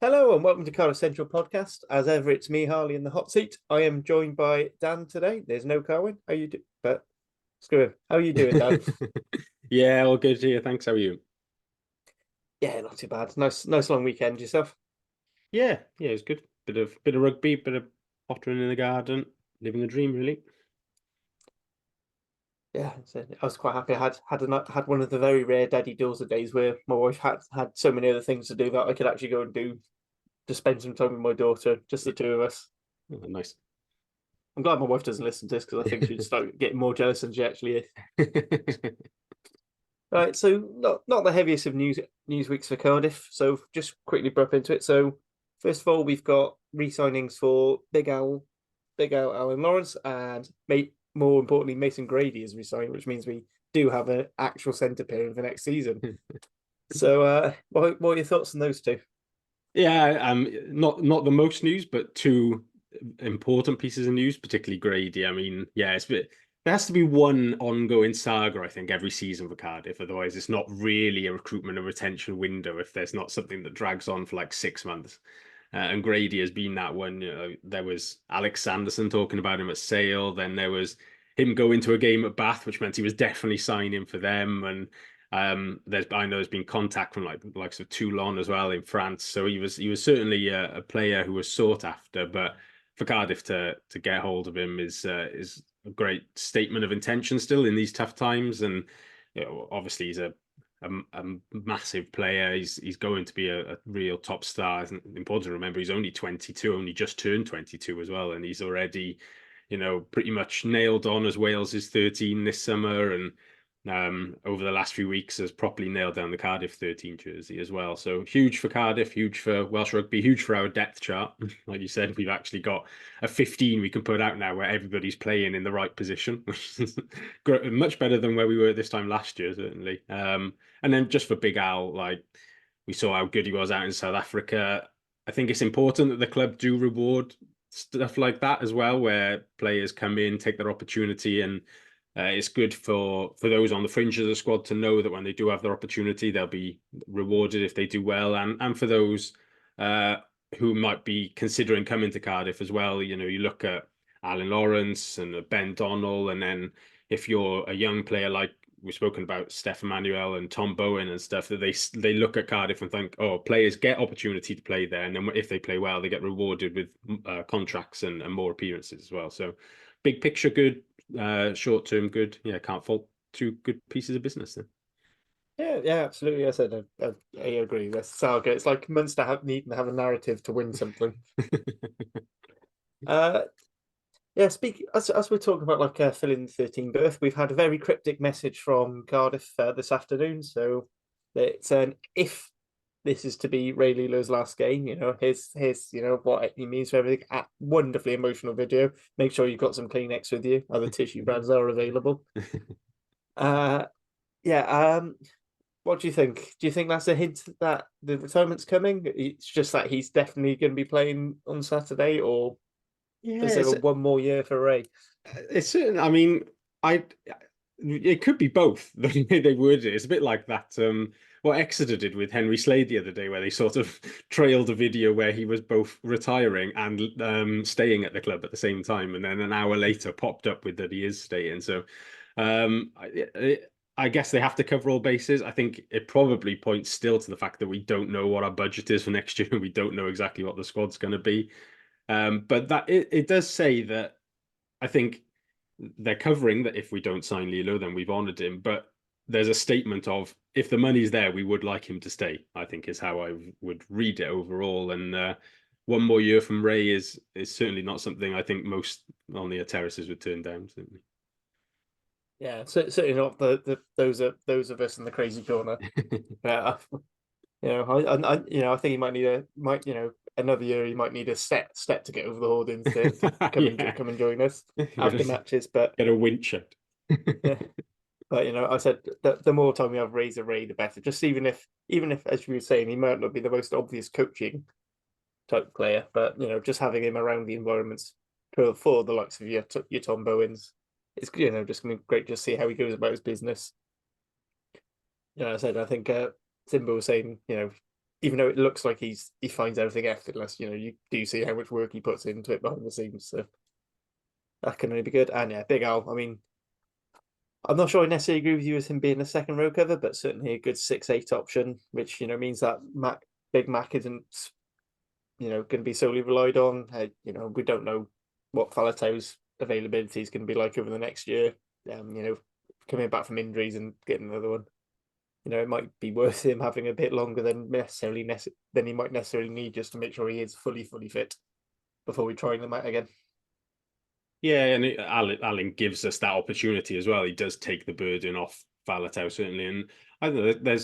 Hello and welcome to Cardiff Central podcast. As ever, it's me, Harley, in the hot seat. I am joined by Dan today. There's no Carwin. How you do? But screw him. How are you doing, Dan? Yeah, all good here. Thanks. How are you? Yeah, not too bad. Nice long weekend. Yourself? Yeah, it's good. Bit of rugby, bit of pottering in the garden, living the dream, really. Yeah, so I was quite happy. I had one of the very rare daddy daughter days where my wife had so many other things to do that I could actually go and do to spend some time with my daughter, just the two of us. Oh, nice. I'm glad my wife doesn't listen to this because I think she'd start getting more jealous than she actually is. Right, so not the heaviest of news weeks for Cardiff. So just quickly bump into it. So first of all, we've got re-signings for Big Al Alan Lawrence, and more importantly, Mason Grady is re-signed, which means we do have an actual centre pair for next season. So what are your thoughts on those two? Yeah, not the most news, but two important pieces of news, particularly Grady. I mean, yeah, there has to be one ongoing saga, I think, every season for Cardiff. Otherwise, it's not really a recruitment and retention window if there's not something that drags on for like 6 months. And Grady has been that one. You know, there was Alex Sanderson talking about him at Sale. Then there was him going to a game at Bath, which meant he was definitely signing for them. And I know there's been contact from like the likes of Toulon as well in France. So he was certainly a player who was sought after. But for Cardiff to get hold of him is a great statement of intention still in these tough times. And you know, obviously he's a massive player. He's going to be a real top star. It's important to remember he's only 22, only just turned 22 as well, and he's already, pretty much nailed on as Wales is 13 this summer, and over the last few weeks has properly nailed down the Cardiff 13 jersey as well. So huge for Cardiff, huge for Welsh rugby, huge for our depth chart. Like you said, we've actually got a 15 we can put out now where everybody's playing in the right position, which is much better than where we were this time last year, certainly. And then just for Big Al, like we saw how good he was out in South Africa. I think it's important that the club do reward stuff like that as well, where players come in, take their opportunity, and it's good for those on the fringe of the squad to know that when they do have their opportunity, they'll be rewarded if they do well, and for those uh, who might be considering coming to Cardiff as well. You know, you look at Alan Lawrence and Ben Donnell, and then if you're a young player like we've spoken about Steph Emmanuel and Tom Bowen and stuff, that they look at Cardiff and think, oh, players get opportunity to play there, and then if they play well, they get rewarded with contracts and more appearances as well. So, big picture, good. Short term, good. Yeah, can't fault two good pieces of business then. Yeah, absolutely. I said I agree. That's saga. It's like Munster needing to have a narrative to win something. Uh, Yeah, speak as we're talking about like filling the 13 berth, we've had a very cryptic message from Cardiff this afternoon. So it's an if this is to be Ray Lilo's last game, his what he means for everything. Wonderfully emotional video. Make sure you've got some Kleenex with you. Other tissue brands are available. Uh, yeah. What do you think? Do you think that's a hint that the retirement's coming? It's just that he's definitely going to be playing on Saturday, or Yeah, is there a one more year for Ray? it's certain. I mean, I it could be both. They would. It's a bit like that. What Exeter did with Henry Slade the other day, where they sort of trailed a video where he was both retiring and staying at the club at the same time, and then an hour later popped up with that he is staying. So, I guess they have to cover all bases. I think it probably points still to the fact that we don't know what our budget is for next year. We don't know exactly what the squad's going to be. But that it does say that I think they're covering that if we don't sign Lilo, then we've honoured him. But there's a statement of if the money's there, we would like him to stay. I think is how I would read it overall. And one more year from Ray is certainly not something I think most on the terraces would turn down. Certainly. Yeah, certainly not those of us in the crazy corner. Yeah, I think he might another year he might need a step to get over the hoardings to Yeah, come and join us after get matches. But a winch out. yeah, but I said the more time we have Razor Ray, the better. Just even if as you were saying, he might not be the most obvious coaching type player, but just having him around the environments for the likes of your Tom Bowens, it's just gonna be great to see how he goes about his business. I said I think Simba was saying even though it looks like he finds everything effortless, you do see how much work he puts into it behind the scenes. So that can only be good. And yeah, Big Al. I mean, I'm not sure I necessarily agree with you with him being a second row cover, but certainly a good 6'8" option, which means that Big Mac isn't going to be solely relied on. We don't know what Faletau's availability is going to be like over the next year. Coming back from injuries and getting another one. It might be worth him having a bit longer than he might necessarily need, just to make sure he is fully fit before we try them out again. Yeah, and Alan gives us that opportunity as well. He does take the burden off Faletau, certainly. And I don't know,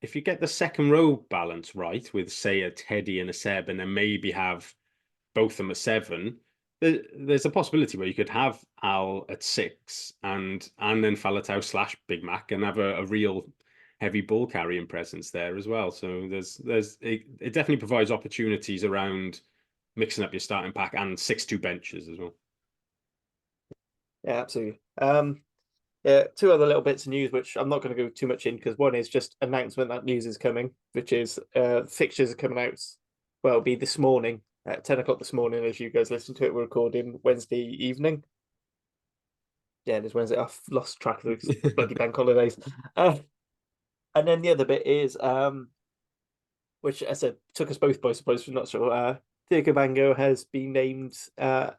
if you get the second row balance right with, say, a Teddy and a Seb, and then maybe have both of them at 7, there's a possibility where you could have Al at 6 and then Faletau / Big Mac and have a real heavy ball carrying presence there as well. So it definitely provides opportunities around mixing up your starting pack and 6-2 benches as well. Yeah, absolutely. Yeah, 2 other little bits of news, which I'm not going to go too much in, because one is just announcement that news is coming, which is fixtures are coming out. Well, it'll be this morning at 10 o'clock this morning. As you guys listen to it, we're recording Wednesday evening. Yeah, it is Wednesday. I've lost track of those bloody bank holidays. And then the other bit is, which I said took us both by surprise. I'm not sure. Diego Bango has been named a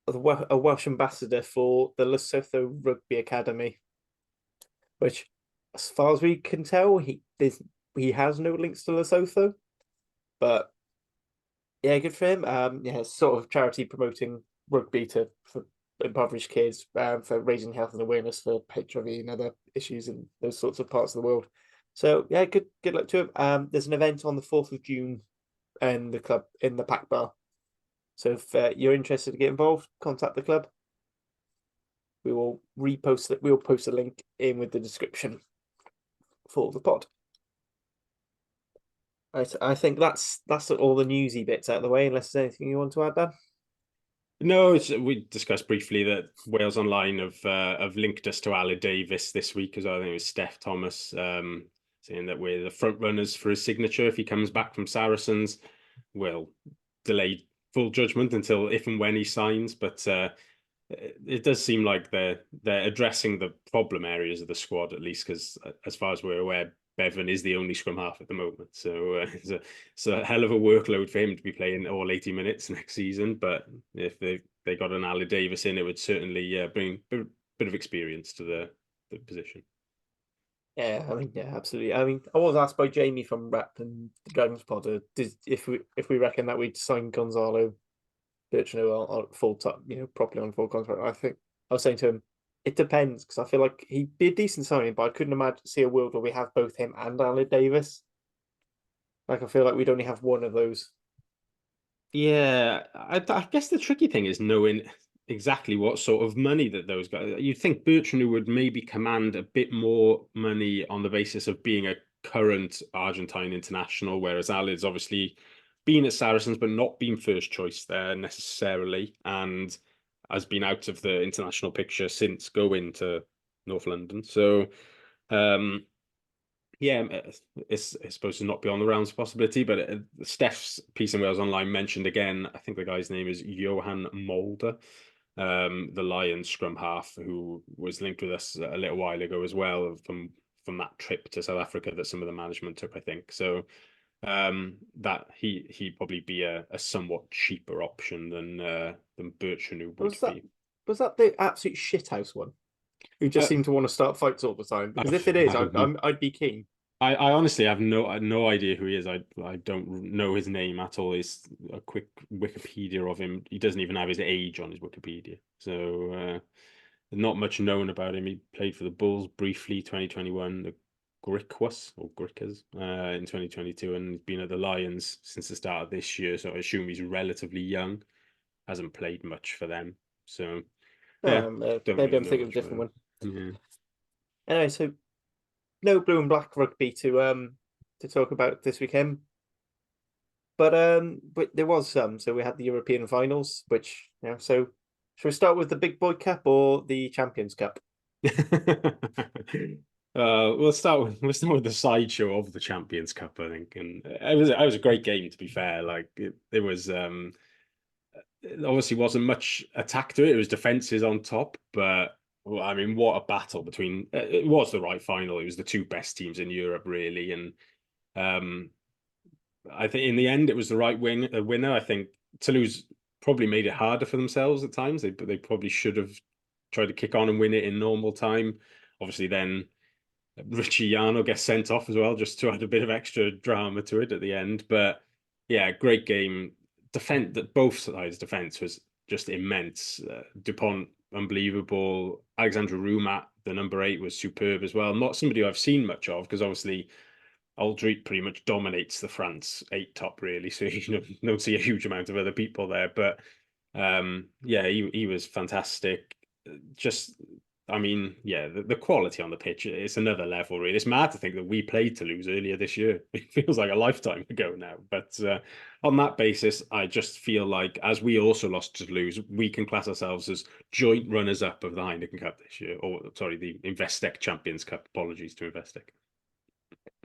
Welsh ambassador for the Lesotho Rugby Academy, which, as far as we can tell, he has no links to Lesotho, but yeah, good for him. Yeah, sort of charity promoting rugby for impoverished kids, for raising health and awareness for HIV and other issues in those sorts of parts of the world. So yeah, good luck to him. There's an event on the 4th of June in the club, in the Pack Bar. So if you're interested to get involved, contact the club. We will repost it. We'll post a link in with the description for the pod. I think that's all the newsy bits out of the way. Unless there's anything you want to add, Dan? No, we discussed briefly that Wales Online have linked us to Aled Davies this week as well. I think it was Steph Thomas saying that we're the front runners for his signature if he comes back from Saracens. We'll delay full judgment until if and when he signs, but it does seem like they're addressing the problem areas of the squad, at least, because as far as we're aware, Bevan is the only scrum half at the moment. So it's a hell of a workload for him to be playing all 80 minutes next season. But if they got an Ali Davis in, it would certainly bring a bit of experience to the position. Yeah, I mean, yeah, absolutely. I mean, I was asked by Jamie from Rap and the Dragons Pod if we reckon that we'd sign Gonzalo Bertrand on full time, properly on full contract. I think I was saying to him, it depends, because I feel like he'd be a decent signing, but I couldn't see a world where we have both him and Aled Davis. Like, I feel like we'd only have one of those. Yeah, I guess the tricky thing is knowing exactly what sort of money that those guys. You'd think Bertrand would maybe command a bit more money on the basis of being a current Argentine international, whereas Aled's obviously been at Saracens but not been first choice there necessarily, and has been out of the international picture since going to North London. So, yeah, it's supposed to not be on the realms of possibility, but Steph's piece in Wales Online mentioned again, I think the guy's name is Johan Mulder, the Lions scrum half, who was linked with us a little while ago as well from that trip to South Africa that some of the management took, I think. So that he'd probably be a somewhat cheaper option than Bertrand would be. Was that the absolute shithouse one? Who just seemed to want to start fights all the time? Because if it is, I'd be keen. I honestly have no idea who he is. I don't know his name at all. It's a quick Wikipedia of him. He doesn't even have his age on his Wikipedia. So not much known about him. He played for the Bulls briefly, 2021, the Griquas or Griquas in 2022, and he's been at the Lions since the start of this year. So I assume he's relatively young. Hasn't played much for them. So yeah, maybe really I'm thinking of a different one. Yeah. Anyway, so no blue and black rugby to talk about this weekend, but there was some. So we had the European finals, which So should we start with the Big Boy Cup or the Champions Cup? we'll start with the sideshow of the Champions Cup, I think, and it was a great game, to be fair. Like it was it obviously wasn't much attack to it. It was defenses on top, but well, I mean, what a battle between. It was the right final. It was the two best teams in Europe, really, and um, I think in the end it was the right winner. I think Toulouse probably made it harder for themselves at times. They probably should have tried to kick on and win it in normal time. Obviously, then Richie Yano gets sent off as well, just to add a bit of extra drama to it at the end. But yeah, great game. Defense that both sides' defense was just immense. Dupont, unbelievable. Alexandra Rumat, the number 8, was superb as well. Not somebody I've seen much of because obviously Aldrit pretty much dominates the France 8 top, really. So you don't see a huge amount of other people there. But yeah, he was fantastic. Just I mean, yeah, the quality on the pitch, it's another level, really. It's mad to think that we played Toulouse earlier this year. It feels like a lifetime ago now. But on that basis, I just feel like, as we also lost to Toulouse, we can class ourselves as joint runners-up of the Heineken Cup this year. Or, sorry, the Investec Champions Cup. Apologies to Investec.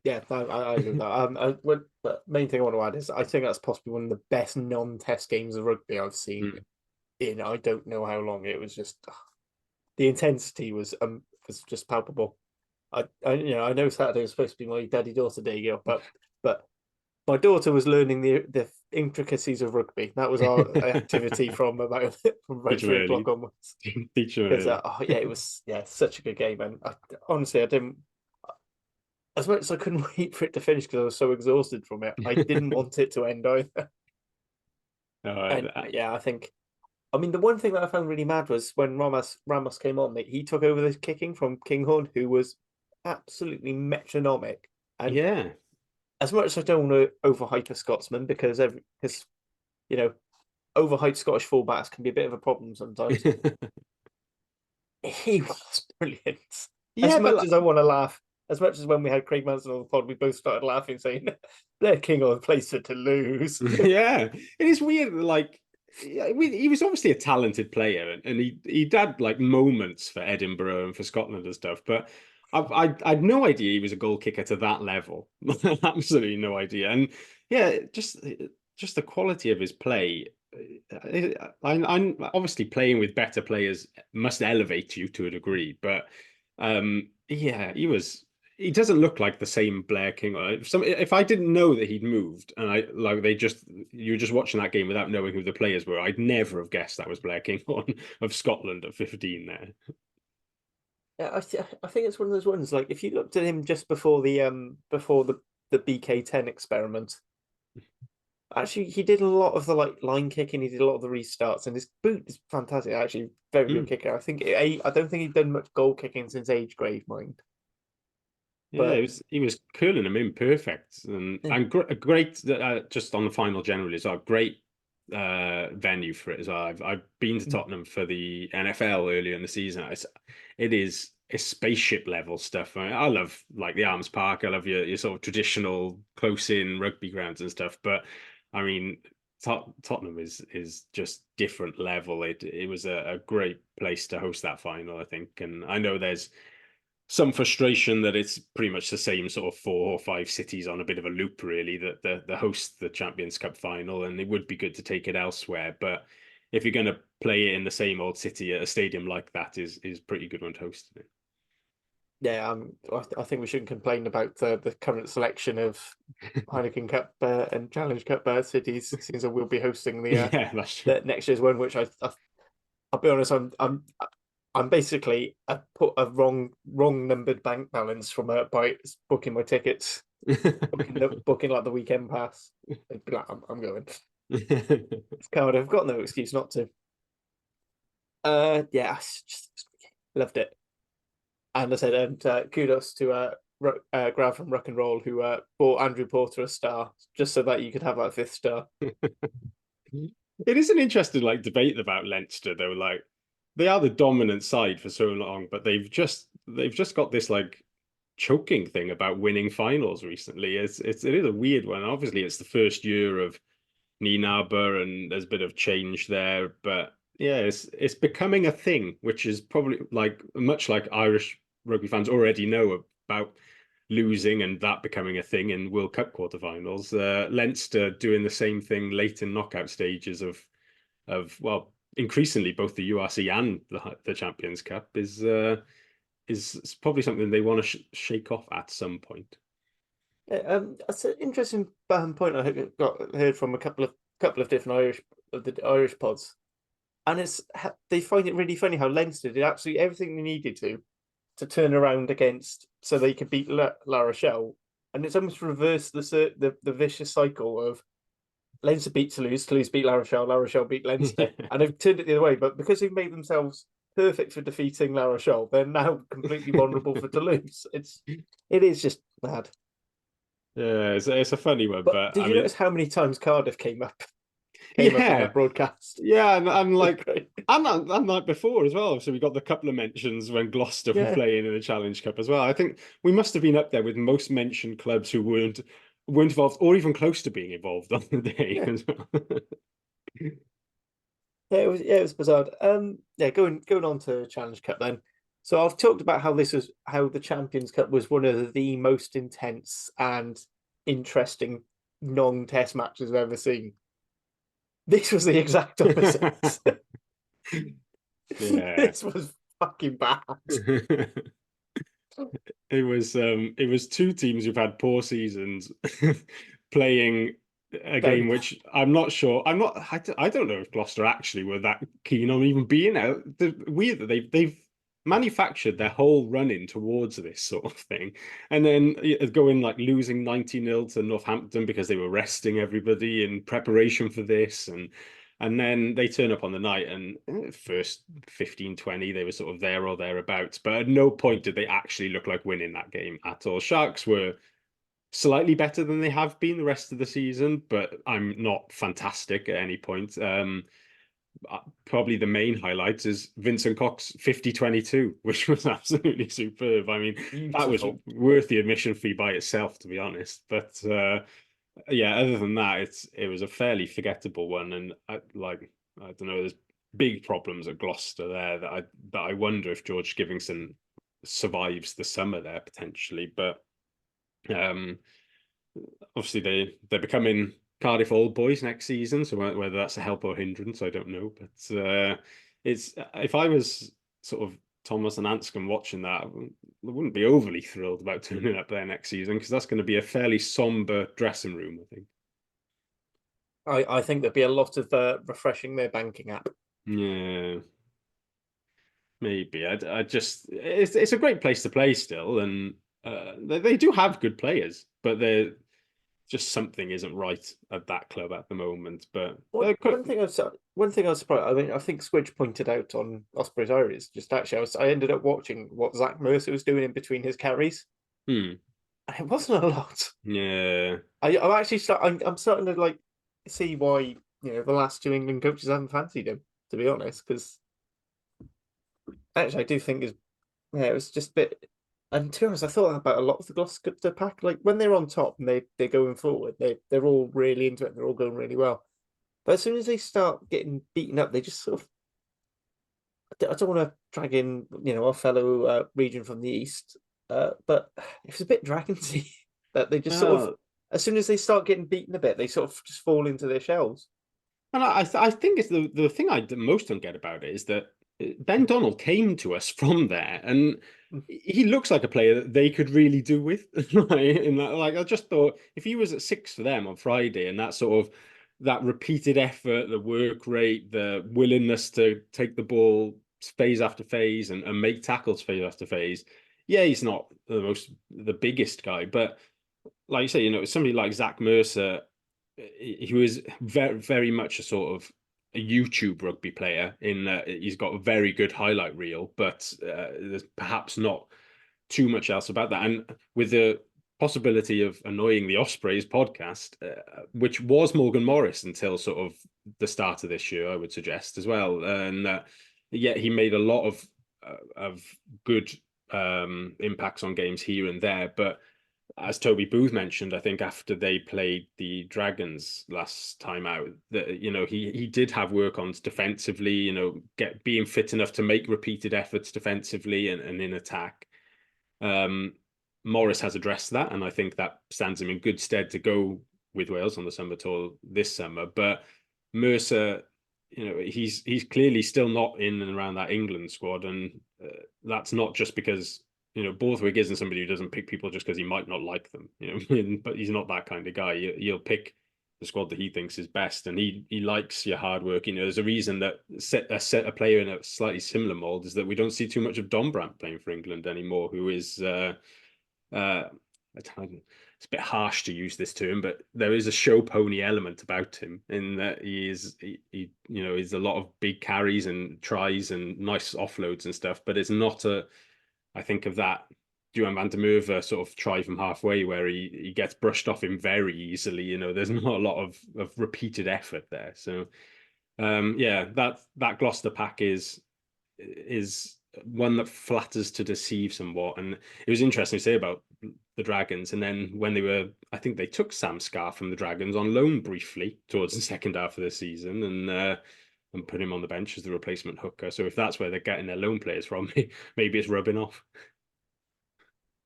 Yeah, I agree with that. The main thing I want to add is I think that's possibly one of the best non-test games of rugby I've seen in I don't know how long. It was just the intensity was just palpable. I know Saturday was supposed to be my daddy-daughter day, but my daughter was learning the intricacies of rugby. That was our activity from about Teach them 3 o'clock early. onwards. Teach them Because early. yeah, it was such a good game, and honestly I didn't, as much as I couldn't wait for it to finish because I was so exhausted from it. I didn't want it to end either. And yeah, I mean, the one thing that I found really mad was when Ramos came on, he took over the kicking from Kinghorn, who was absolutely metronomic. And Yeah. as much as I don't want to overhype a Scotsman because you know overhyped Scottish fullbacks can be a bit of a problem sometimes, he was brilliant. As Yeah, but much as I want to laugh, as much as when we had Craig Manson on the pod, we both started laughing, saying, "They're Kinghorn place to lose." yeah, it is weird. Like, yeah, he was obviously a talented player, and he had like moments for Edinburgh and for Scotland and stuff. But I had no idea he was a goal kicker to that level. Absolutely no idea. And yeah, just the quality of his play. I'm obviously playing with better players must elevate you to a degree, but yeah, he doesn't look like the same Blair King. If I didn't know that he'd moved and you were just watching that game without knowing who the players were, I'd never have guessed that was Blair King of Scotland at 15 there. Yeah, I think it's one of those ones. Like if you looked at him just before the BK10 experiment, actually he did a lot of the like line kicking. He did a lot of the restarts, and his boot is fantastic. Actually, very good kicker. I don't think he'd done much goal kicking since age grade, mind. Yeah, But he was curling them in perfect and great. Just on the final generally as well, great venue for it as well. I've been to Tottenham for the NFL earlier in the season. It's spaceship level stuff. I love like the Arms Park. I love your sort of traditional close in rugby grounds and stuff. But I mean, Tottenham is just different level. It was a great place to host that final, I think. And I know there's some frustration that it's pretty much the same sort of 4 or 5 cities on a bit of a loop, really, that the host the Champions Cup final, and it would be good to take it elsewhere. But if you're going to play it in the same old city at a stadium like that, is pretty good one to host it. yeah, I think we shouldn't complain about the current selection of Heineken Cup and Challenge Cup cities, since we'll be hosting Yeah, that's true. the next year's one, which I'll be honest, I'm basically put a wrong numbered bank balance from by booking my tickets, booking like the weekend pass. I'd be like, I'm going. It's Cardiff. I've got no excuse not to. Yeah, I just loved it. And I said, and kudos to Grav from Rock and Roll who bought Andrew Porter a star just so that you could have that 5th star. It is an interesting like debate about Leinster though. Like they are the dominant side for so long, but they've just got this like choking thing about winning finals recently. It is a weird one. Obviously, it's the first year of Ninaber and there's a bit of change there, but yeah, it's becoming a thing, which is probably like much like Irish rugby fans already know about losing and that becoming a thing in World Cup quarterfinals. Leinster doing the same thing late in knockout stages of well, increasingly both the URC and the Champions Cup is probably something they want to shake off at some point. That's an interesting point. I got heard from a couple of different Irish pods, and they find it really funny how Leinster did absolutely everything they needed to turn around against so they could beat La Rochelle, and it's almost reversed the vicious cycle of Leinster beat Toulouse beat La Rochelle beat Leinster, and they've turned it the other way. But because they've made themselves perfect for defeating La Rochelle, they're now completely vulnerable for Toulouse. It is just mad. Yeah, it's a funny one, But but did I you mean, notice how many times Cardiff came up in yeah, that broadcast? yeah, and like, and like before as well. So we got the couple of mentions when Gloucester were Yeah, playing in the Challenge Cup as well. I think we must have been up there with most mentioned clubs who weren't involved or even close to being involved on the day yeah, as well. it was bizarre. Yeah, going on to Challenge Cup then. So I've talked about how the Champions Cup was one of the most intense and interesting non-test matches I've ever seen. This was the exact opposite. Yeah. This was fucking bad. It was two teams who've had poor seasons playing a Very game bad. which I'm not sure. I don't know if Gloucester actually were that keen on even being out. Weird that they've manufactured their whole run-in towards this sort of thing, and then going like losing 90-0 to Northampton because they were resting everybody in preparation for this, and then they turn up on the night and first 15, 20, they were sort of there or thereabouts. But at no point did they actually look like winning that game at all. Sharks were slightly better than they have been the rest of the season, but I'm not fantastic at any point. Probably the main highlight is Vincent Cox 50-22, which was absolutely superb. I mean, that was Beautiful. worth the admission fee by itself, to be honest. But yeah, other than that, it was a fairly forgettable one, and I don't know. There's big problems at Gloucester there that I wonder if George Skivingson survives the summer there potentially. But um, obviously they're becoming Cardiff Old Boys next season, so whether that's a help or hindrance, I don't know. But it's if I was sort of Thomas and Anscombe watching that, I wouldn't be overly thrilled about turning up there next season because that's going to be a fairly somber dressing room, I think. I think there'd be a lot of refreshing their banking app. Yeah, maybe. I just it's a great place to play still, and they do have good players, but they're just something isn't right at that club at the moment. But One thing I was surprised. I mean, I think Squidge pointed out on Osprey's Irish. Just actually, I ended up watching what Zach Mercer was doing in between his carries. hmm, And it wasn't a lot. yeah. I'm starting to like see why the last two England coaches haven't fancied him. To be honest, because actually I do think it was just a bit. And to be honest, I thought about a lot of the Gloucester pack. Like when they're on top and they're going forward, they're all really into it. They're all going really well. But as soon as they start getting beaten up, they just sort of. I don't want to drag in, our fellow region from the east, but it was a bit dragonsy that they just sort of, Well, as soon as they start getting beaten a bit, they sort of just fall into their shells. and I think it's the thing I most don't get about it is that Ben Donald came to us from there, and Mm. he looks like a player that they could really do with. In that, like I just thought if he was at six for them on Friday, and that sort of that repeated effort, the work rate, the willingness to take the ball phase after phase and make tackles phase after phase. Yeah, he's not the biggest guy, but like you say, somebody like Zach Mercer, he was very, very much a sort of a YouTube rugby player in that he's got a very good highlight reel, but there's perhaps not too much else about that. And with the possibility of annoying the Ospreys podcast, which was Morgan Morris until sort of the start of this year, I would suggest as well. And yet he made a lot of good impacts on games here and there, but as Toby Booth mentioned, I think after they played the Dragons last time out, that he did have work on defensively, being fit enough to make repeated efforts defensively and in attack. Morris has addressed that, and I think that stands him in good stead to go with Wales on the summer tour this summer. But Mercer, he's clearly still not in and around that England squad, and that's not just because Borthwick isn't somebody who doesn't pick people just because he might not like them, but he's not that kind of guy. He'll pick the squad that he thinks is best, and he likes your hard work. There's a reason that a player in a slightly similar mold is that we don't see too much of Dombrandt playing for England anymore, who is it's a bit harsh to use this term, but there is a show pony element about him in that he's a lot of big carries and tries and nice offloads and stuff, but it's not I think of that Duan van der Merwe sort of try from halfway where he gets brushed off him very easily. There's not a lot of repeated effort there. So that Gloucester pack is one that flatters to deceive somewhat. And it was interesting to say about the Dragons. And then when I think they took Sam Scarr from the Dragons on loan briefly towards the second half of the season and put him on the bench as the replacement hooker. So if that's where they're getting their loan players from, maybe it's rubbing off.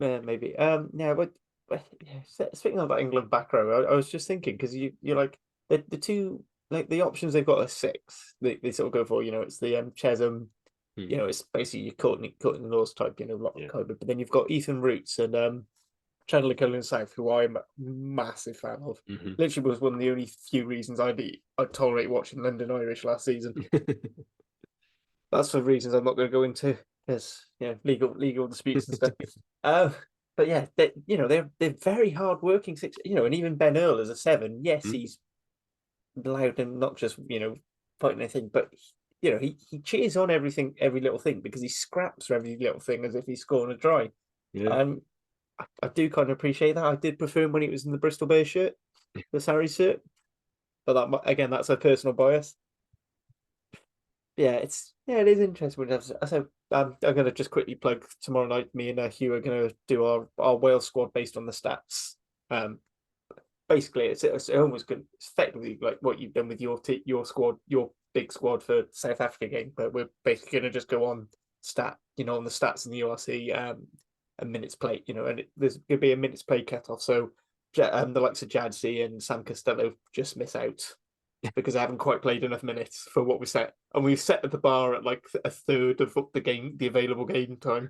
Yeah, maybe. Yeah, but speaking of that England back row, I was just thinking because you're like the two like the options they've got are six. They sort of go for it's the Chesham, it's basically your Courtney Laws type, but then you've got Ethan Roots and Chandler Cullen South, who I'm a massive fan of. Literally was one of the only few reasons I'd tolerate watching London Irish last season. That's for reasons I'm not going to go into because legal disputes and stuff. But yeah, they're very hard working six. And even Ben Earl as a 7, yes, he's loud and not just fighting anything, but he cheers on every little thing because he scraps for every little thing as if he's scoring a try. Yeah. I do kind of appreciate that. I did prefer him when he was in the Bristol Bears shirt, the Sarri shirt, but that's a personal bias. Yeah, it is interesting. I'm going to just quickly plug tomorrow night. Me and Hugh are going to do our Wales squad based on the stats. Basically, it's almost good. It's effectively like what you've done with your squad, your big squad for South Africa game, but we're basically going to just go on on the stats in the URC and minutes played, and there's going to be a minutes played cutoff. So the likes of Jadzi and Sam Costello just miss out because they haven't quite played enough minutes for what we set, and we've set the bar at like a third of the available game time.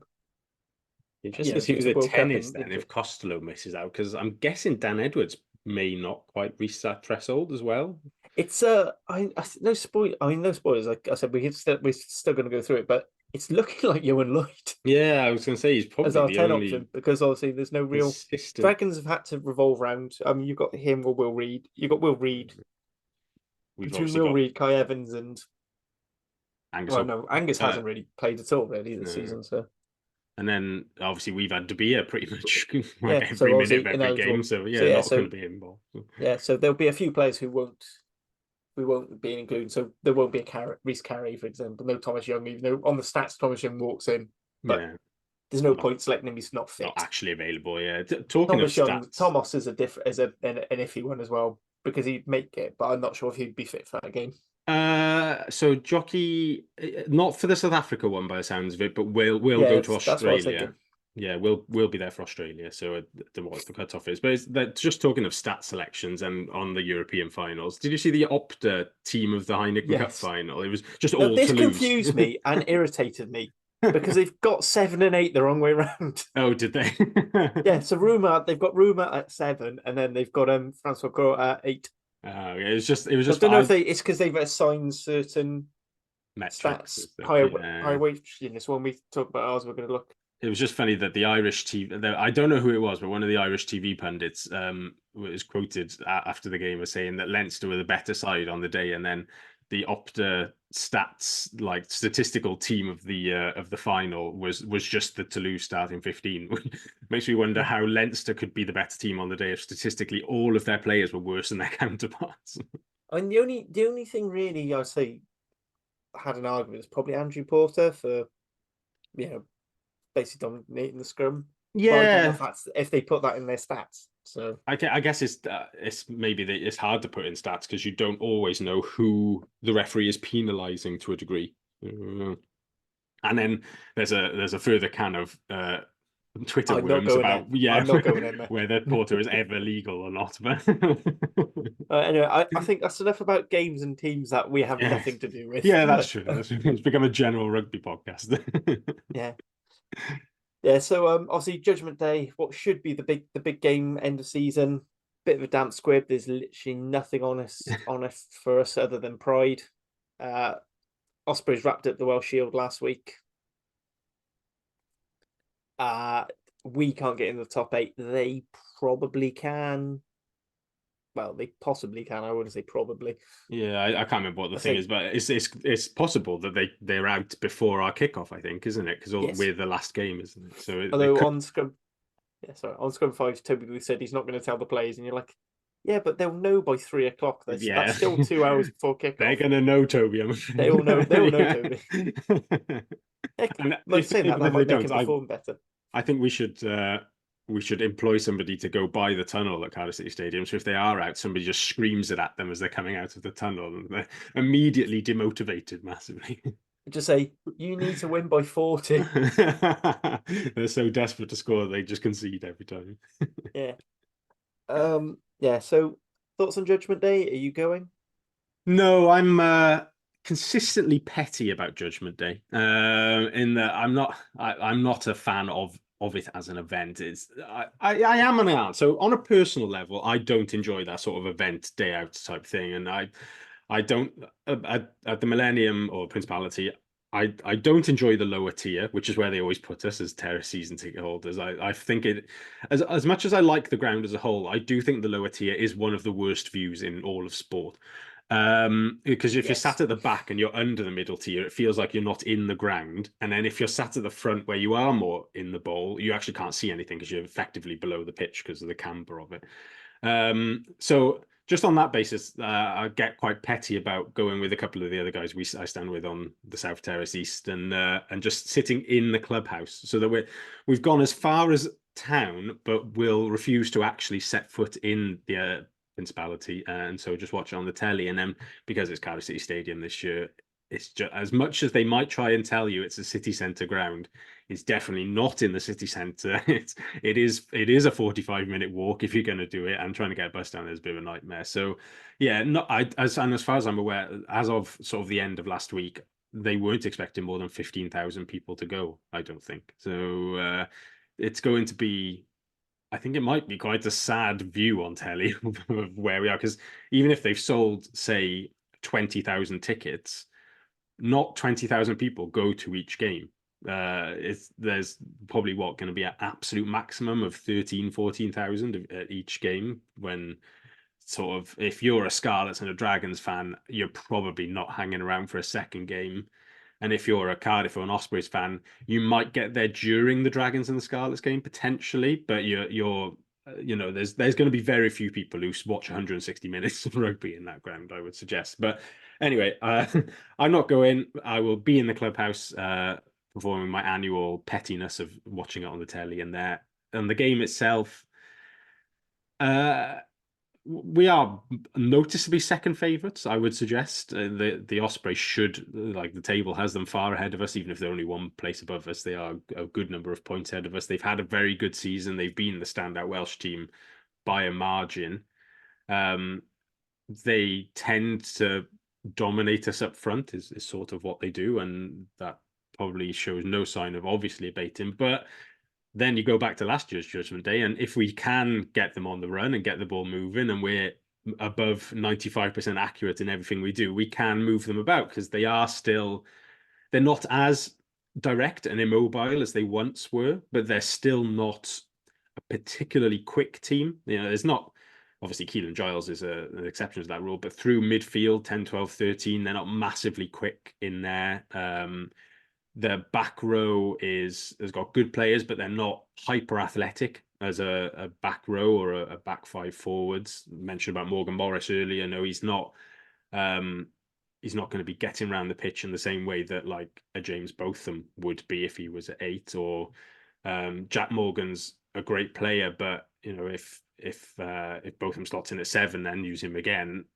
Interesting to see who the 10 is then if Costello misses out, because I'm guessing Dan Edwards may not quite reach that threshold as well. It's no spoilers. Like I said, we're still going to go through it, but it's looking like Johan Lloyd. Yeah, I was going to say he's probably as our the 10 only option because obviously there's no real consistent. Dragons have had to revolve around. You've got him or Will Reed. You've got Will Reed. Between Will Reed, Kai Evans, and Angus. Well, no, Angus hasn't really played at all really this season. So. And then obviously we've had De Beer pretty much every minute of every game. So not going to be involved. Yeah, so there'll be a few players who won't be included. So there won't be a Reece Carey, for example. No Thomas Young. Even though on the stats Thomas Young walks in, but there's no point selecting him. He's not fit. Not actually available. Yeah. Talking Thomas of Young, stats, Thomas is an iffy one as well because he'd make it, but I'm not sure if he'd be fit for that game. So Jockey, not for the South Africa one by the sounds of it, but we'll go to Australia. Yeah, we'll be there for Australia. So I don't know what the cutoff is, but they're just talking of stat selections and on the European finals. Did you see the Opta team of the Heineken Cup final? It was just all this Toulouse. Confused me and irritated me because they've got 7 and 8 the wrong way around. Oh, did they? Yeah, so they've got Ruma at 7, and then they've got Francois Gros at 8. It was just. I don't know if it's because they've assigned certain metrics, high weight. So when we talk about ours, we're going to look. It was just funny that the Irish TV. I don't know who it was, but one of the Irish TV pundits was quoted after the game as saying that Leinster were the better side on the day, and then the Opta stats like statistical team of the final was just the Toulouse starting 15. Makes me wonder how Leinster could be the better team on the day if statistically all of their players were worse than their counterparts. And the only thing really I'd say had an argument is probably Andrew Porter for basically dominating the scrum. Yeah, I don't know if they put that in their stats. So I guess it's maybe it's hard to put in stats because you don't always know who the referee is penalising to a degree. And then there's a further kind of Twitter I'm not worms going there. about yeah I'm not going in there. whether Porter is ever legal or not. But Anyway, I think that's enough about games and teams that we have yeah, nothing to do with. yeah, that's true. That's true. It's become a general rugby podcast. Yeah. Yeah, so obviously Judgment Day, what should be the big game end of season, bit of a damp squib. There's literally nothing honest for us other than pride. Uh Ospreys wrapped up the Welsh Shield last week. Uh we can't get in the top eight. They probably can. Well, they possibly can. I wouldn't say probably. Yeah, I can't remember what the I thing say is, but it's possible that they're out before our kickoff, I think, isn't it? Because yes. we're the last game, isn't it? So they Although could. on Scrum, yeah, sorry, on Scrum Five, Toby Booth said he's not going to tell the players, and you're like, yeah, but they'll know by 3 o'clock. That's Yeah, still 2 hours before they're kickoff. gonna know Toby. I'm afraid. They all know. They all know Yeah. Toby. Heck, And like saying that even if they might make don't, him perform better. I think we should employ somebody to go by the tunnel at Cardiff City Stadium. So if they are out, somebody just screams it at them as they're coming out of the tunnel, and they're immediately demotivated massively. Just say you need to win by 40. They're so desperate to score they just concede every time. Yeah. Yeah. So thoughts on Judgment Day? Are you going? No, I'm consistently petty about Judgment Day. In that I'm not a fan of it as an event. I am and I aren't. So on a personal level, I don't enjoy that sort of event day out type thing, and I don't at the Millennium or Principality. I don't enjoy the lower tier, which is where they always put us as terrace season ticket holders. I think it as much as I like the ground as a whole, I do think the lower tier is one of the worst views in all of sport. Because if you're Yes. sat at the back and you're under the middle tier, it feels like you're not in the ground. And then if you're sat at the front where you are more in the bowl, you actually can't see anything because you're effectively below the pitch because of the camber of it. So just on that basis, I get quite petty about going with a couple of the other guys I stand with on the South Terrace East and just sitting in the clubhouse so that we've gone as far as town, but we'll refuse to actually set foot in the Principality, and so just watch it on the telly. And then because it's Cardiff City Stadium this year, it's just as much as they might try and tell you it's a city centre ground, it's definitely not in the city centre. It is a 45-minute walk if you're going to do it, and trying to get a bus down there is a bit of a nightmare. So yeah, as far as I'm aware, as of sort of the end of last week, they weren't expecting more than 15,000 people to go, I don't think. So it's going to be, I think it might be quite a sad view on telly of where we are, because even if they've sold, say, 20,000 tickets, not 20,000 people go to each game. There's probably going to be an absolute maximum of 14,000 at each game, when sort of if you're a Scarlets and a Dragons fan, you're probably not hanging around for a second game. And if you're a Cardiff or an Ospreys fan, you might get there during the Dragons and the Scarlets game potentially, but there's going to be very few people who watch 160 minutes of rugby in that ground, I would suggest. But anyway, I'm not going. I will be in the clubhouse performing my annual pettiness of watching it on the telly, and the game itself. We are noticeably second favourites, I would suggest. The Ospreys should, like, the table has them far ahead of us, even if they're only one place above us. They are a good number of points ahead of us. They've had a very good season. They've been the standout Welsh team by a margin. They tend to dominate us up front, is sort of what they do, and that probably shows no sign of obviously abating. But then you go back to last year's Judgment Day, and if we can get them on the run and get the ball moving, and we're above 95% accurate in everything we do, we can move them about, because they're not as direct and immobile as they once were, but they're still not a particularly quick team. There's not, obviously Keelan Giles is an exception to that rule, but through midfield, 10, 12, 13, they're not massively quick in there. The back row has got good players, but they're not hyper athletic as a back row or a back five forwards. Mentioned about Morgan Morris earlier. No, he's not. He's not going to be getting around the pitch in the same way that like a James Botham would be if he was at 8. Or Jack Morgan's a great player, but if Botham slots in at 7, then use him again.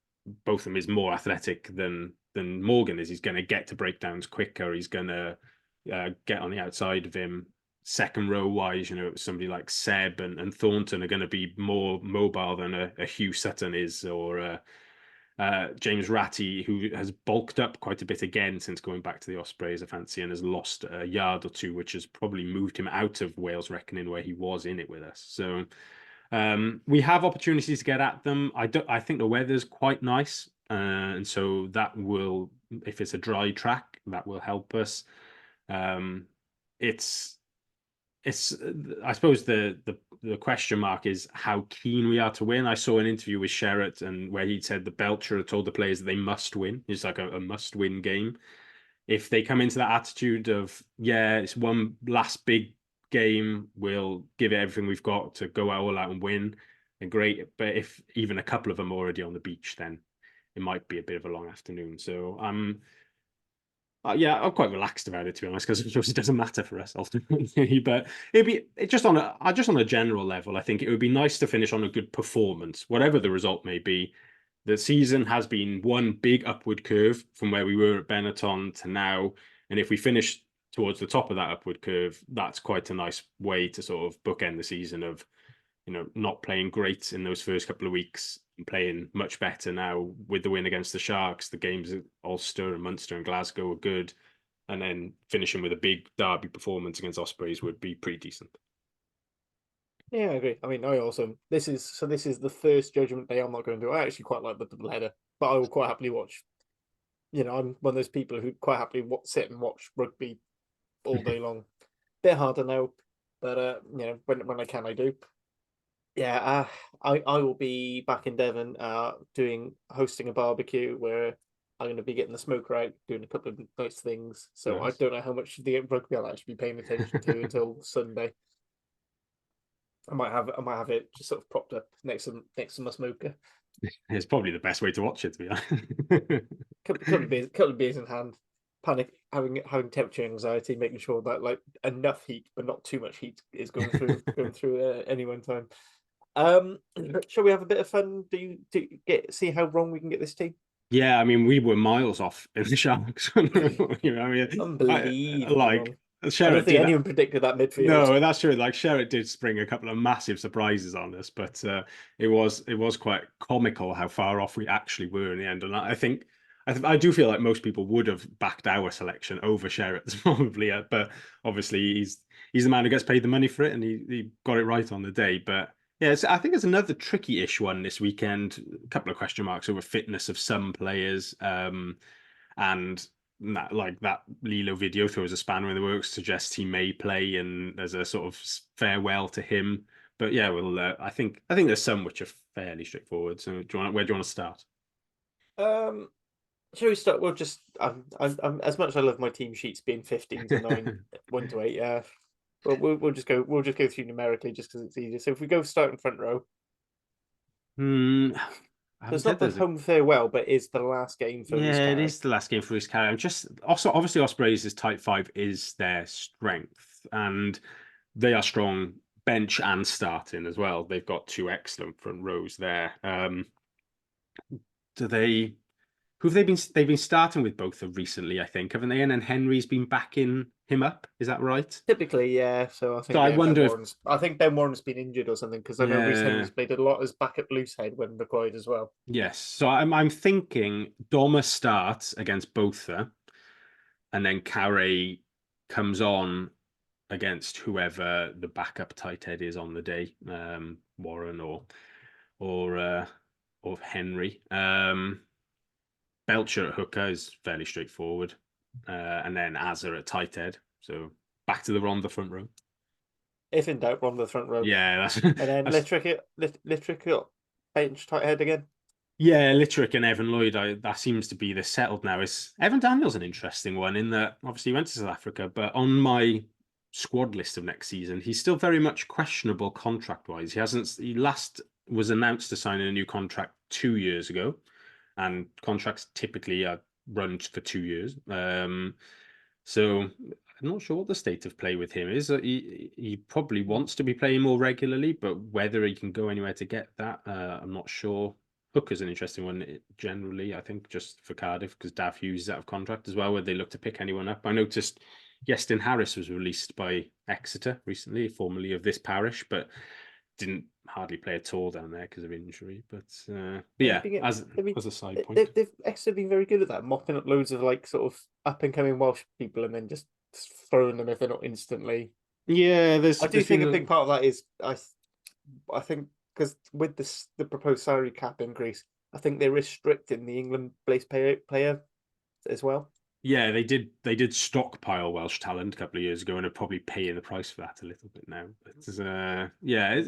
Botham is more athletic than Morgan is. He's going to get to breakdowns quicker. He's going to get on the outside of him second row wise, somebody like Seb and Thornton are going to be more mobile than a Hugh Sutton is, or James Ratty, who has bulked up quite a bit again since going back to the Ospreys, I fancy, and has lost a yard or two, which has probably moved him out of Wales reckoning where he was in it with us. So we have opportunities to get at them. I think the weather's quite nice, and so that will, if it's a dry track, that will help us. It's I suppose the question mark is how keen we are to win. I saw an interview with Sherratt and where he said the Belcher had told the players that they must win. It's like a must-win game. If they come into that attitude of, yeah, it's one last big game, we'll give it everything we've got to go all out and win, and great. But if even a couple of them are already on the beach, then it might be a bit of a long afternoon. So yeah, I'm quite relaxed about it, to be honest, because it doesn't matter for us ultimately. But it'd be just on a general level. I think it would be nice to finish on a good performance, whatever the result may be. The season has been one big upward curve from where we were at Benetton to now, and if we finish towards the top of that upward curve, that's quite a nice way to sort of bookend the season of, not playing great in those first couple of weeks and playing much better now with the win against the Sharks. The games at Ulster and Munster and Glasgow were good. And then finishing with a big derby performance against Ospreys would be pretty decent. Yeah, I agree. I mean, this is the first Judgement Day I'm not going to do. I actually quite like the double header, but I will quite happily watch. I'm one of those people who quite happily sit and watch rugby all day long. Bit harder now, but when I can, I do. Yeah, I will be back in Devon, hosting a barbecue where I'm going to be getting the smoker out, doing a couple of nice things. So nice. I don't know how much of the rugby I'll actually be paying attention to until Sunday. I might have it just sort of propped up next to my smoker. It's probably the best way to watch it, to be honest. couple of beers in hand, panic, having temperature anxiety, making sure that like enough heat but not too much heat is going through any one time. Shall we have a bit of fun? Do see how wrong we can get this team? Yeah, I mean, we were miles off in the Sharks. Unbelievable. Like Sherratt, I don't think anyone predicted that midfield. No, that's true. Like Sherratt did spring a couple of massive surprises on us, but it was quite comical how far off we actually were in the end. And I do feel like most people would have backed our selection over Sherratt's probably, but obviously he's the man who gets paid the money for it, and he got it right on the day. But yeah, I think it's another tricky-ish one this weekend. A couple of question marks over fitness of some players, and that Lilo video throws a spanner in the works, suggests he may play, and there's a sort of farewell to him. But yeah, I think there's some which are fairly straightforward. So where do you want to start? Shall we start? We'll just I'm as much as I love my team sheets being 15 to 9, 1 to 8. Yeah. Well, we'll just go through numerically just because it's easier. So if we go start in front row, there's not the home farewell, but is the last game for Rhys Carry. It is the last game for Rhys Carry. Just also obviously Ospreys' type 5 is their strength, and they are strong bench and starting as well. They've got two excellent front rows there. Who've they been? They've been starting with both of them recently, I think, haven't they? And then Henry's been backing him up. Is that right? Typically, yeah. So I think. So I wonder I think Ben Warren's been injured or something, because I know Rhys Henry's played a lot as backup loose head when required as well. Yes. So I'm thinking Dormer starts against Botha, and then Carey comes on against whoever the backup tight head is on the day, Warren or Henry. Belcher at hooker is fairly straightforward, and then Azza at tight head. So back to the Ronda front row. If in doubt, Ronda front row. Yeah, and then Littrick bench tight head again. Yeah, Littrick and Evan Lloyd. That seems to be the settled now. Evan Daniel's an interesting one in that obviously he went to South Africa, but on my squad list of next season, he's still very much questionable contract wise. He last was announced to sign a new contract 2 years ago, and contracts typically are run for 2 years. So I'm not sure what the state of play with him is. He probably wants to be playing more regularly, but whether he can go anywhere to get that, I'm not sure. Hooker's an interesting one generally, I think, just for Cardiff, because Dav Hughes is out of contract as well, where they look to pick anyone up. I noticed Iestyn Harris was released by Exeter recently, formerly of this parish, but didn't hardly play at all down there because of injury. But yeah, as a side point. They've actually been very good at that, mopping up loads of like sort of up and coming Welsh people and then just throwing them if they're not instantly. Yeah, I do there's think a been big part of that is I think because with the proposed salary cap increase, I think they're restricting the England based player as well. yeah, they did stockpile Welsh talent a couple of years ago and are probably paying the price for that a little bit now. But yeah,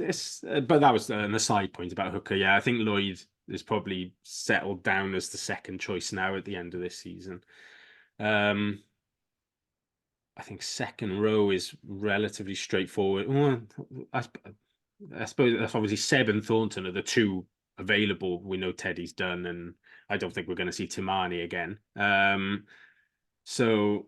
but that was an aside point about Hooker. Yeah, I think Lloyd is probably settled down as the second choice now at the end of this season. I think second row is relatively straightforward. Well, I suppose that's obviously Seb and Thornton are the two available. We know Teddy's done, and I don't think we're going to see Timani again. So,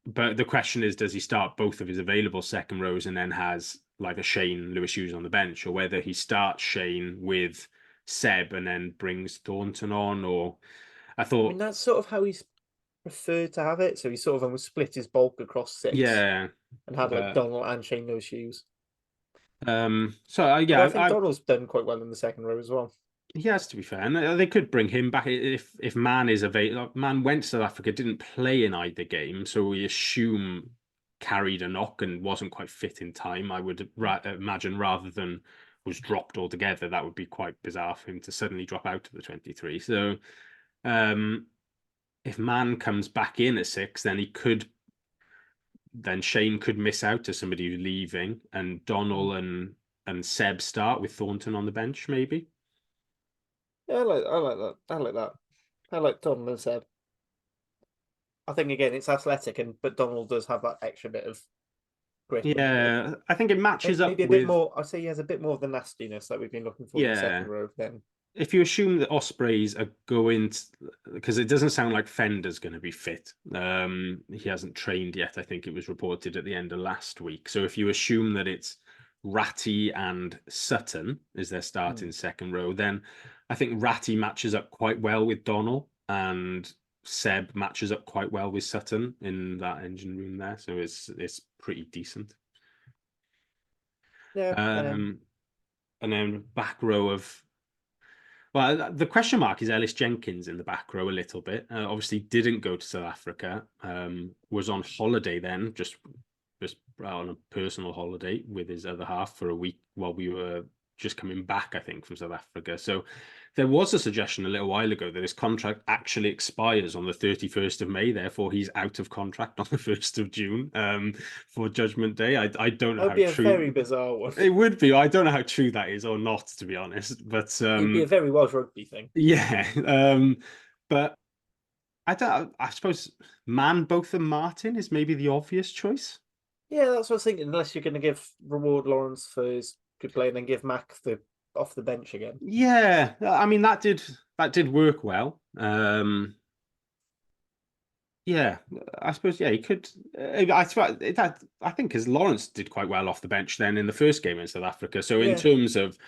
but the question is, does he start both of his available second rows and then has like a Shane Lewis Hughes on the bench, or whether he starts Shane with Seb and then brings Thornton on? Or I I mean, thought, that's sort of how he's preferred to have it. So he sort of almost split his bulk across six yeah, and had like but Donald and Shane those shoes. so Although I yeah, think Donald's done quite well in the second row as well. he has to be fair, and they could bring him back if Man is available. Man went to South Africa, didn't play in either game, so we assume carried a knock and wasn't quite fit in time. I would imagine rather than was dropped altogether, that would be quite bizarre for him to suddenly drop out of the 23. So, if Man comes back in at 6, then Shane could miss out to somebody who's leaving, and Donald and Seb start with Thornton on the bench, maybe. Yeah, I like that. I like that. I like Donald and Seb. I think again it's athletic, but Donald does have that extra bit of grip and Yeah, I think it matches up maybe a bit with, more. I'd say he has a bit more of the nastiness that we've been looking for in the yeah. second row. Then If you assume that Ospreys are going, because it doesn't sound like Fender's going to be fit. He hasn't trained yet. I think it was reported at the end of last week. So if you assume that it's Ratty and Sutton is their starting second row, then I think Ratty matches up quite well with Donnell, and Seb matches up quite well with Sutton in that engine room there. So it's pretty decent. yeah, And then back row of, well, the question mark is Ellis Jenkins in the back row a little bit. Obviously, didn't go to South Africa. Was on holiday then, just on a personal holiday with his other half for a week while we were just coming back, I think, from South Africa. So there was a suggestion a little while ago that his contract actually expires on the 31st of May. Therefore, he's out of contract on the 1st of June for Judgment Day. I don't know that would how be a true very bizarre one. it would be. I don't know how true that is or not, to be honest. But It'd be a very Welsh rugby thing. yeah. But I suppose Man both and Martin is maybe the obvious choice. Yeah, that's what I was thinking. Unless you're going to give reward Lawrence for his good play and then give Mac the off the bench again. Yeah, I mean that did work well. Yeah, I suppose. Yeah, he could. I think because Lawrence did quite well off the bench then in the first game in South Africa. So in Yeah, terms of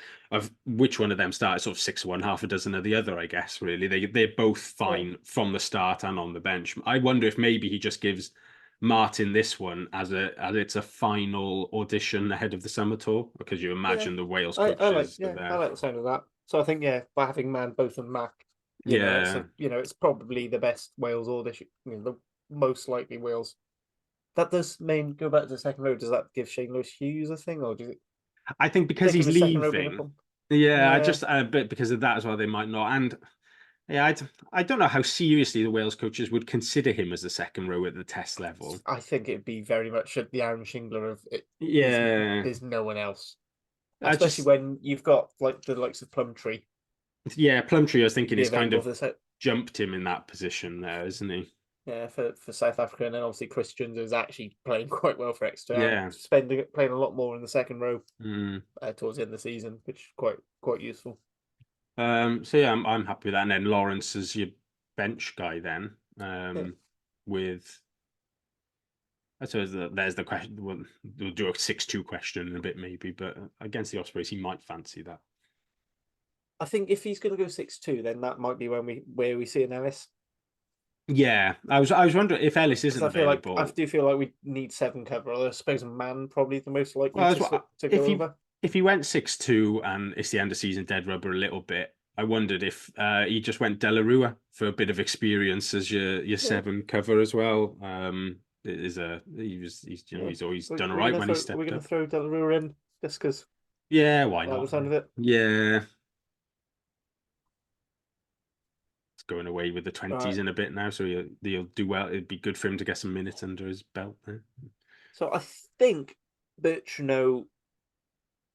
which one of them started, sort of 6-1, half a dozen of the other, I guess. Really, they're both yeah, fine from the start and on the bench. I wonder if maybe he just gives Martin this one as it's a final audition ahead of the summer tour, because you yeah. imagine the Wales I like coaches are I there. like the sound of that. So I think by having Man both and Mac, Yeah, it's probably the best Wales audition. The most likely Wales. That does mean go back to the second row. Does that give Shane Lewis Hughes a thing, or does it I think because taking he's the second row being a leaving. problem? Yeah, I Yeah, just a bit because of that as well. They might not, and yeah, I don't know how seriously the Wales coaches would consider him as a second row at the test level. I think it'd be very much the Aaron Shingler of it. Yeah, There's no one else, I especially just when you've got like the likes of Plumtree yeah, Plumtree. I was who could thinking be he's kind available of for the set. jumped him in that position there, isn't he? Yeah, for South Africa, and then obviously Christians is actually playing quite well for Exeter, Yeah. playing a lot more in the second row Mm. towards the end of the season, which is quite useful. So yeah, I'm happy with that. And then Lawrence is your bench guy then. Yeah. With I suppose there's the question. We'll do a 6-2 question in a bit maybe, but against the Ospreys, he might fancy that. I think if he's going to go 6-2, then that might be where we see an Ellis. Yeah, I was wondering if Ellis Because isn't I available. do feel like we need seven cover. I suppose man probably the most likely Well, to as well, to go over. if he went 6-2 and it's the end of season dead rubber a little bit, I wondered if he just went De La Rua for a bit of experience as your Yeah, seven cover as well. yeah. He's always done all We're right gonna when he throw stepped up. Delarue in just because Yeah, why I like the not? sound of it. Yeah, it's going away with the All right. 20s in a bit now, so he'll do well. It'd be good for him to get some minutes under his belt there. So I think Bertrand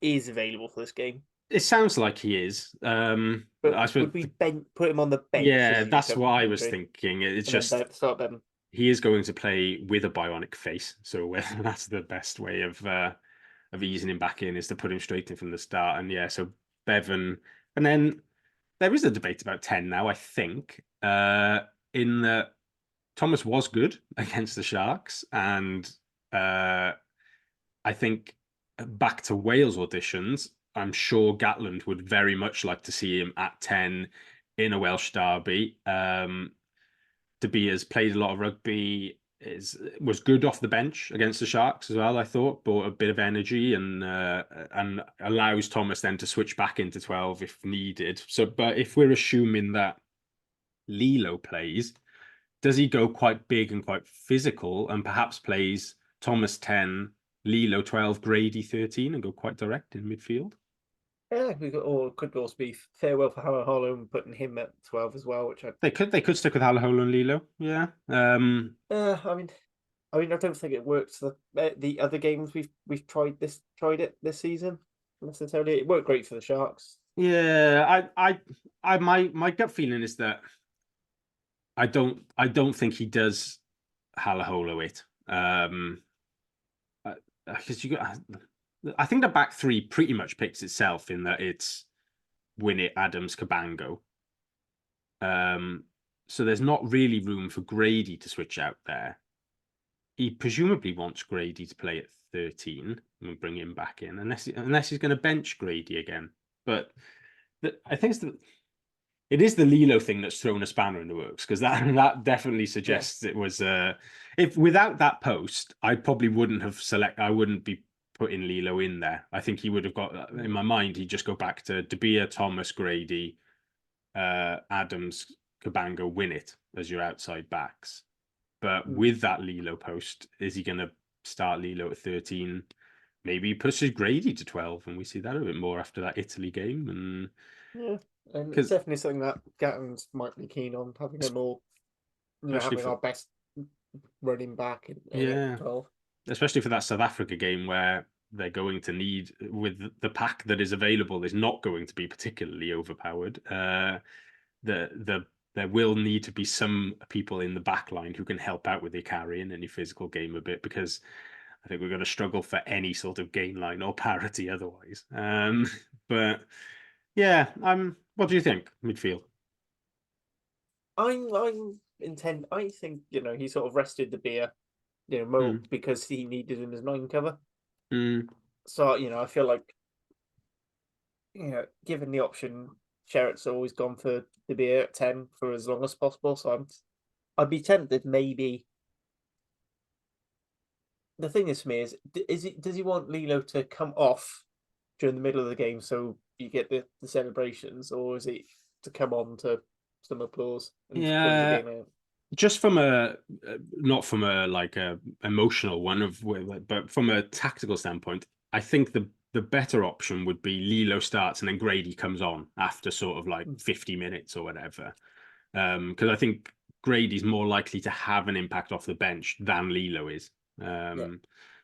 is available for this game, It sounds like he is. but I suppose, would we put him on the bench as yeah, he's that's what I recovering from was injury thinking. It's and then just start them? he is going to play with a bionic face, so whether that's the best way of easing him back in is to put him straight in from the start. And yeah, so Bevan, and then there is a debate about 10 now, I think, in that Thomas was good against the Sharks, and uh, I think back to Wales auditions, I'm sure Gatland would very much like to see him at 10 in a Welsh derby. De Beers played a lot of rugby, was good off the bench against the Sharks as well, I thought, brought a bit of energy and allows Thomas then to switch back into 12 if needed. So, but if we're assuming that Lilo plays, does he go quite big and quite physical and perhaps plays Thomas 10, Lilo 12, Grady 13 and go quite direct in midfield? Yeah, or it could also be farewell for Howard Hollow and putting him at 12 as well, which They could stick with Halahola and Lilo, yeah. I mean, I don't think it works the other games we've tried it this season necessarily. It worked great for the Sharks. Yeah, my gut feeling is that I don't think he does Halahola it. Because I think the back three pretty much picks itself in that it's Winnett, Adams, Cabango. So there's not really room for Grady to switch out there. He presumably wants Grady to play at 13 and bring him back in, unless he's going to bench Grady again. But I think it is the Lilo thing that's thrown a spanner in the works because that definitely Yeah. suggests it was if without that post, I probably wouldn't have I wouldn't be putting Lilo in there. I think he would have got in my mind. He'd just go back to De Beer, Thomas, Grady, Adams, Cabango, Winnett as your outside backs. But Mm. with that Lilo post, is he going to start Lilo at 13? Maybe he pushes Grady to 12, and we see that a bit more after that Italy game. And Yeah. And it's because definitely something that Gatton's might be keen on having a more, especially having for our best running back in at yeah, 12. especially for that South Africa game where they're going to need with the pack that is available is not going to be particularly overpowered. The there will need to be some people in the back line who can help out with the carry in any physical game a bit because I think we're going to struggle for any sort of gain line or parity otherwise. But yeah, what do you think midfield? I'm intent. I think he sort of rested the beer, more Mm, because he needed him as nine cover. mm, So I feel like given the option, Sherritt's always gone for the beer at 10 for as long as possible. So I'd be tempted maybe. The thing is for me is it does he want Lilo to come off during the middle of the game so you get the celebrations, or is it to come on to some applause and to close the yeah, game out? just from a not from a like a emotional one but from a tactical standpoint, I think the better option would be Lilo starts and then Grady comes on after sort of like Mm. 50 minutes or whatever. Because I think Grady's more likely to have an impact off the bench than Lilo is. Yeah,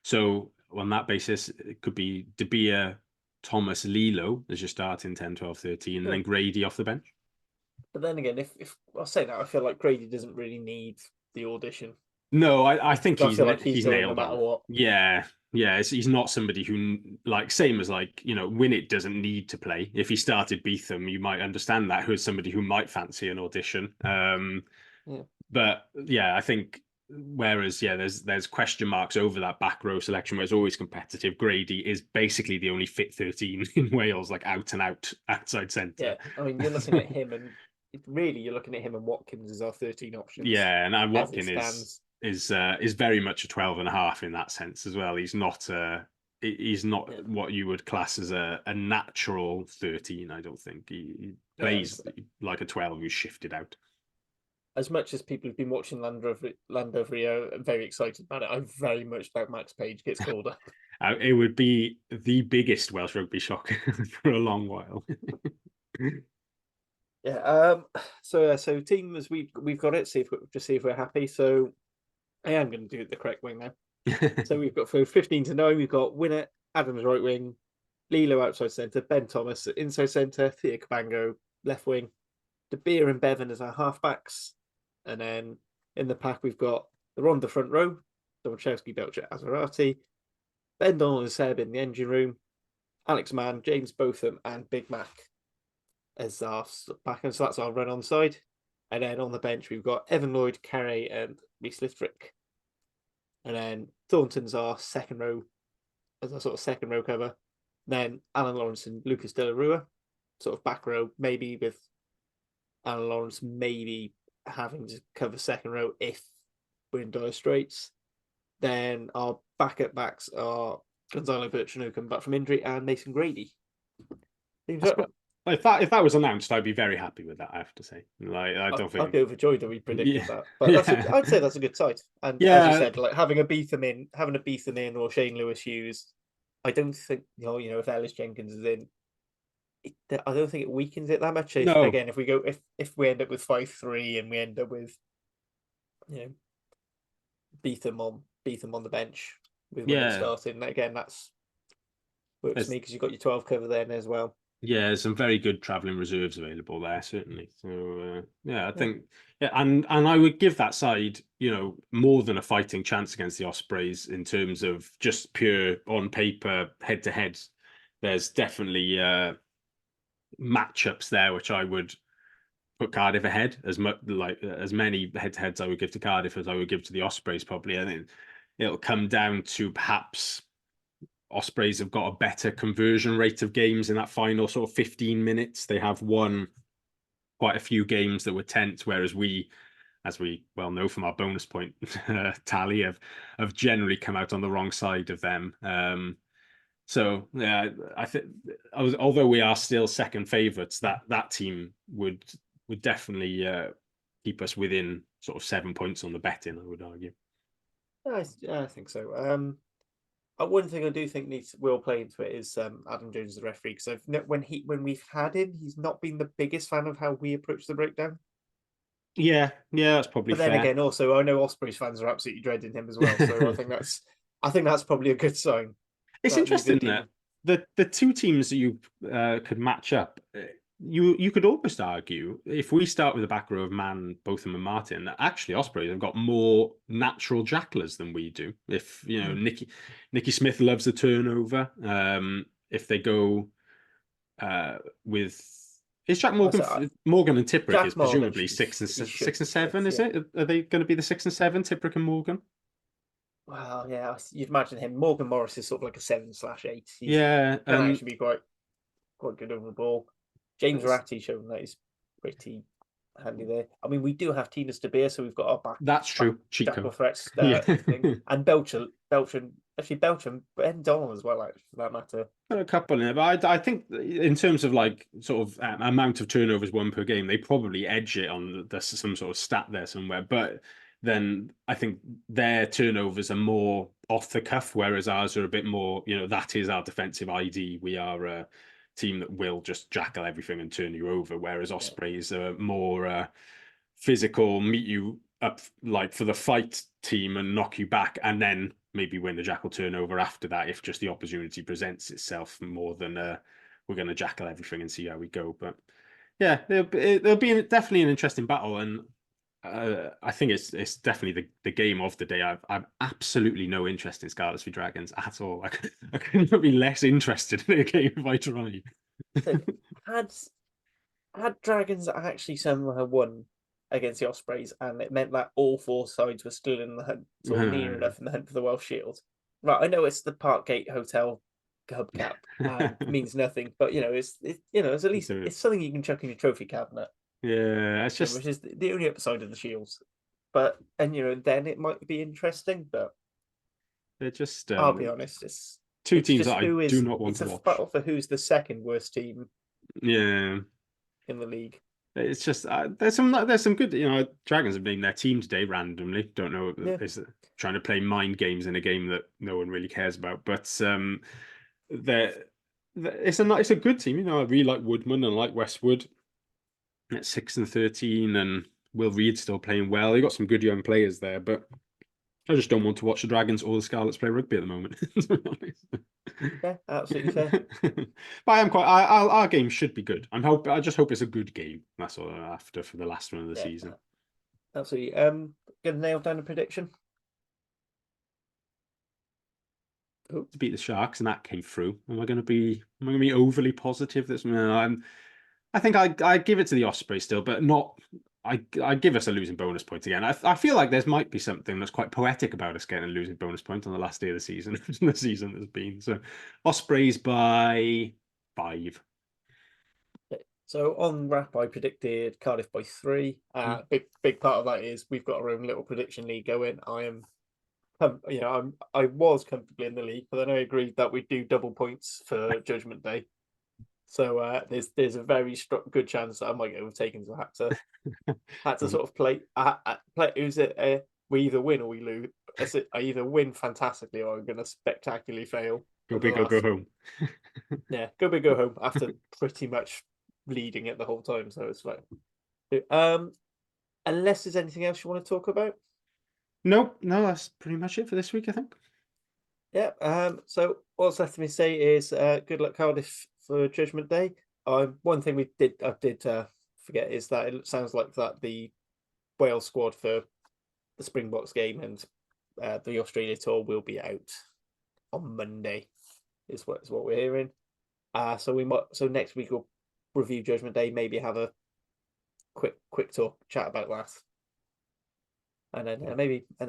So on that basis, it could be De Beer, Thomas, Lilo as your starting 10, 12, 13, and yeah. then Grady off the bench. But then again, if I say that, I feel like Grady doesn't really need the audition. No, I think 'Cause I feel like he's he's going no nailed matter on. what. Yeah, yeah. He's not somebody who like same as like Winnett doesn't need to play. If he started Beetham, you might understand that who's somebody who might fancy an audition. Yeah, But yeah, I think whereas yeah, there's question marks over that back row selection where it's always competitive. Grady is basically the only fit 13 in Wales, like out and out outside centre. yeah. I mean, you're looking at him and really you're looking at him and Watkins as our 13 options Yeah, and as it Watkin stands. is very much a 12.5 in that sense as well. He's not Yeah, what you would class as a natural 13. I don't think he no, plays like a 12 who's shifted out. as much as people have been watching Lando Rio, I'm very excited about it. I very much doubt Max Page gets called up. It would be the biggest Welsh rugby shock for a long while. Yeah. So team as we've got it. See if we're happy. So I am going to do it the correct way now. So we've got for 15 to 9. We've got Winner, Adams right wing, Lilo outside centre, Ben Thomas inside centre, Thea Cabango left wing, De Beer and Bevan as our halfbacks, and then in the pack we've got the Ronda front row, Domachowski, Belcher, Azarati, Ben Donald and Seb in the engine room, Alex Mann, James Botham, and Big Mac as our back, and so that's our run on side. And then on the bench we've got Evan Lloyd, Carey, and Reese Liftrick. And then Thornton's our second row as our sort of second row cover. Then Alan Lawrence and Lucas De La Rua, sort of back row, maybe with Alan Lawrence maybe having to cover second row if we're in dire straits. Then our backup backs are Gonzalo Bertrand, come back from injury, and Mason Grady. If that was announced, I'd be very happy with that. I have to say, like, I don't I'd think. be overjoyed that we predicted Yeah, that. But yeah, I'd say that's a good side. And as you yeah. said, like having a Beetham in, or Shane Lewis Hughes, I don't think if Ellis Jenkins is in, I don't think it weakens it that much. If No, again, if we end up with 5-3 and we end up with you know Beetham on the bench with Winner yeah. starting, again that's works for There's me because you've got your 12 cover then as well. Yeah, there's some very good travelling reserves available there, certainly. So yeah, I Yeah. think and I would give that side, more than a fighting chance against the Ospreys in terms of just pure on paper head to head. There's definitely matchups there which I would put Cardiff ahead as much like as many head to heads I would give to Cardiff as I would give to the Ospreys probably. I think it'll come down to perhaps Ospreys have got a better conversion rate of games in that final sort of 15 minutes. They have won quite a few games that were tense, whereas we, as we well know from our bonus point tally, have generally come out on the wrong side of them. So yeah, I think although we are still second favourites, that team would definitely keep us within sort of 7 points on the betting, I would argue. I think so. One thing I do think will play into it is Adam Jones, the referee, because when we've had him, he's not been the biggest fan of how we approach the breakdown. Yeah, that's probably But then fair. again, also I know Ospreys fans are absolutely dreading him as well. So I think that's probably a good sign. It's That means interesting that the two teams that you could match up, you could almost argue if we start with a back row of Mann, Botham, and Martin, that actually Ospreys have got more natural jacklers than we do. If Nicky Smith loves the turnover, if they go with is Jack Morgan Morgan and Tipperick is Jack Morgan, presumably six and should be 7, six, is it? Are they going to be the 6 and 7, Tipperick and Morgan? Well, yeah, you'd imagine him. Morgan Morris is sort of like a 7/8. He Yeah, can actually be quite good over the ball. James Ratty shown that he's pretty handy there. I mean, we do have Tina Stabir, so we've got our back. that's true. Jackal Chico. threats Yeah. thing. And Belcher, Ben Donald as well, actually, for that matter. Got a couple in there, but I think in terms of like sort of amount of turnovers won per game, they probably edge it on some sort of stat there somewhere. But then I think their turnovers are more off the cuff, whereas ours are a bit more, that is our defensive ID. We are a team that will just jackal everything and turn you over, whereas Ospreys are more physical, meet you up like for the fight team and knock you back, and then maybe win the jackal turnover after that if just the opportunity presents itself, more than we're going to jackal everything and see how we go. But yeah, there'll be definitely an interesting battle, and I think it's definitely the game of the day. I've absolutely no interest in Scarlets v Dragons at all. I couldn't be less interested in a game if I tried. So had Dragons actually somehow won against the Ospreys, and it meant that all four sides were still in the hunt, sort of near enough in the hunt for the Welsh Shield. Right, I know it's the Parkgate Hotel hubcap and means nothing, but it's at least it's something you can chuck in your trophy cabinet. Yeah, it's just which is the only upside of the Shields. But then it might be interesting. But they're just I'll be honest, two it's teams just that I who do is not want it's to a watch. battle for who's the second worst team Yeah. in the league. It's just there's some good, Dragons have named their team today randomly. Don't know, Yeah, is trying to play mind games in a game that no one really cares about. But they're, it's a good team. I really like Woodman and I like Westwood at 6 and 13, and Will Reed still playing well. They got some good young players there, but I just don't want to watch the Dragons or the Scarlets play rugby at the moment. To be honest. yeah, absolutely fair. But I am quite. Our game should be good. I just hope it's a good game. That's all I'm after for the last one of the Yeah, season. absolutely. Gonna nail down a prediction. Oh, To beat the Sharks, and that came through. Am I going to be overly positive? That's no. I think I give it to the Ospreys still, but not. I give us a losing bonus point again. I feel like there might be something that's quite poetic about us getting a losing bonus point on the last day of the season, the season has been. So Ospreys by 5. okay. So on wrap, I predicted Cardiff by 3. Mm. Big part of that is we've got our own little prediction league going. I was comfortably in the league, but then I agreed that we'd do double points for Judgment Day. So there's a very good chance that I might get overtaken. So I had to sort of play. Play. Who's it? We either win or we lose. I either win fantastically or I'm going to spectacularly fail. Go At the big or go last, home. yeah, go big, go home. After pretty much leading it the whole time, so it's like, um, unless there's anything else you want to talk about. Nope, no, that's pretty much it for this week, I think. Yeah. So what's left to me say is good luck Cardiff for Judgment Day. One thing I did forget is that it sounds like that the Wales squad for the Springboks game and the Australia tour will be out on Monday. Is what we're hearing. So next week we'll review Judgment Day. Maybe have a quick talk chat about that, and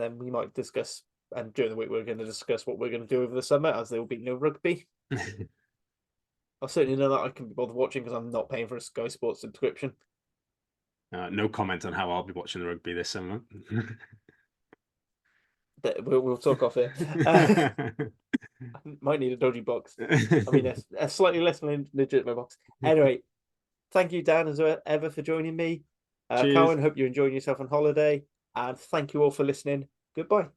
then we might discuss. And during the week we're going to discuss what we're going to do over the summer, as there will be no rugby. I certainly know that I can be bothered watching because I'm not paying for a Sky Sports subscription. No comment on how I'll be watching the rugby this summer. But we'll talk off here. Might need a dodgy box. I mean, a slightly less legitimate box. Anyway, thank you, Dan, as ever, for joining me. Cheers. Cowan, hope you're enjoying yourself on holiday. And thank you all for listening. Goodbye.